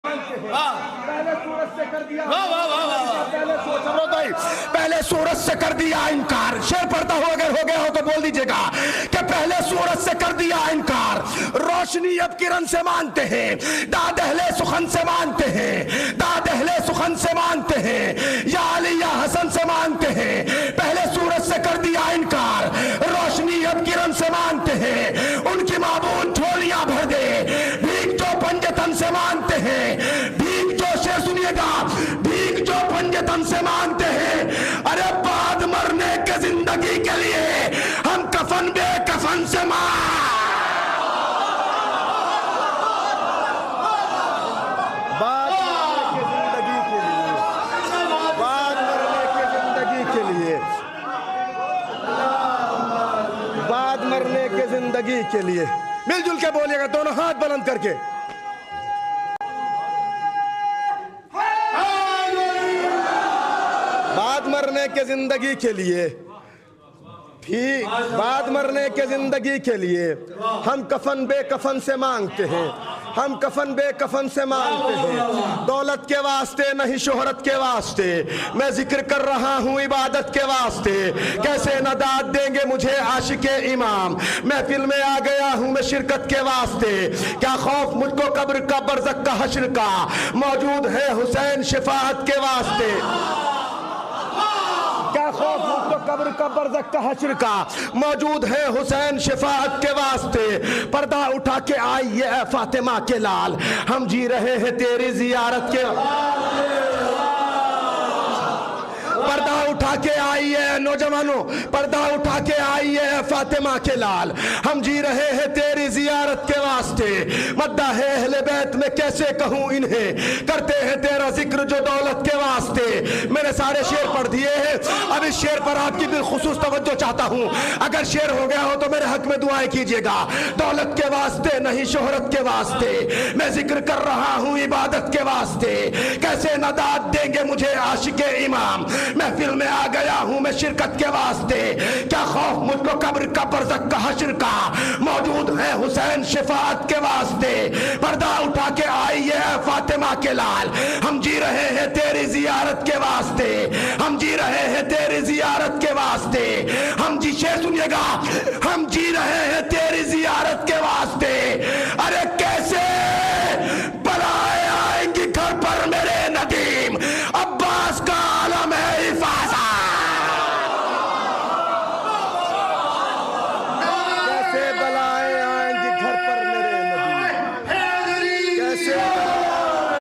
پہلے سورج سے کر دیا پہلے سورج سے کر دیا انکار. شعر پڑھتا ہو اگر ہو گیا ہو تو بول دیجئے گا کہ پہلے سورج سے کر دیا انکار. روشنی اب کرن سے مانتے ہیں, داد اہل سخن سے مانتے ہیں, داد اہل سخن سے مانتے ہیں, یا علی یا حسن سے مانتے ہیں. پہلے سورج سے کر دیا انکار, روشنی اب کرن سے مانتے ہیں. ان کی معبود جھولیاں بھر دے, بھیک جو پنجتن سے مانتے ہیں, بھیک جو شعر سنیے گا, بھیک جو پنجتن سے مانتے ہیں. ارے بعد مرنے کے زندگی کے لیے ہم کفن بے کفن سے زندگی کے لیے مل جل کے بولیے گا, دونوں ہاتھ بلند کر کے. بعد مرنے کے زندگی کے لیے, بعد مرنے کے زندگی کے لیے ہم کفن بے کفن سے مانگتے ہیں, ہم کفن بے کفن سے مانگتے ہیں. دولت کے واسطے نہیں شہرت کے واسطے, میں ذکر کر رہا ہوں عبادت کے واسطے. کیسے نہ داد دیں گے مجھے عاشق امام, محفل میں آ گیا ہوں میں شرکت کے واسطے. کیا خوف مجھ کو قبر کا برزخ کا حشر کا, موجود ہے حسین شفاعت کے واسطے. کیا خوف مجھ کو قبر کا برزخ کا حشر کا, موجود ہے حسین شفاعت کے واسطے. پردہ اٹھا کے آئیے اے فاطمہ کے لال, ہم جی رہے ہیں تیری زیارت کے. پردہ اٹھا کے آئیے نوجوانوں, پردہ اٹھا کے آئیے فاطمہ کے لال, ہم جی رہے ہیں تیری زیارت کے واسطے. مداح ہے اہل بیت میں کیسے کہوں انہیں, کرتے ہیں تیرا ذکر جو دولت کے واسطے. میں نے سارے شعر پڑھ دیے ہیں, اب اس شعر پر آپ کی بالخصوص توجہ چاہتا ہوں. اگر شعر ہو گیا ہو تو میرے حق میں دعائیں کیجئے گا. دولت کے واسطے نہیں شہرت کے واسطے, میں ذکر کر رہا ہوں عبادت کے واسطے. کیسے نہ داد دیں گے مجھے عاشق امام, محفل میں آ گیا ہوں میں شرکت کے واسطے. کیا خوف مجھ کو قبر کا برزخ کا حشر کا, موجود ہے حسین شفاعت کے واسطے. پردہ اٹھا کے آئیے فاطمہ کے لال, ہم جی رہے ہیں تیری زیارت کے واسطے, ہم جی رہے ہیں تیری زیارت کے واسطے. ہم جی, شعر سنیے گا, ہم جی رہے ہیں تیری زیارت کے واسطے.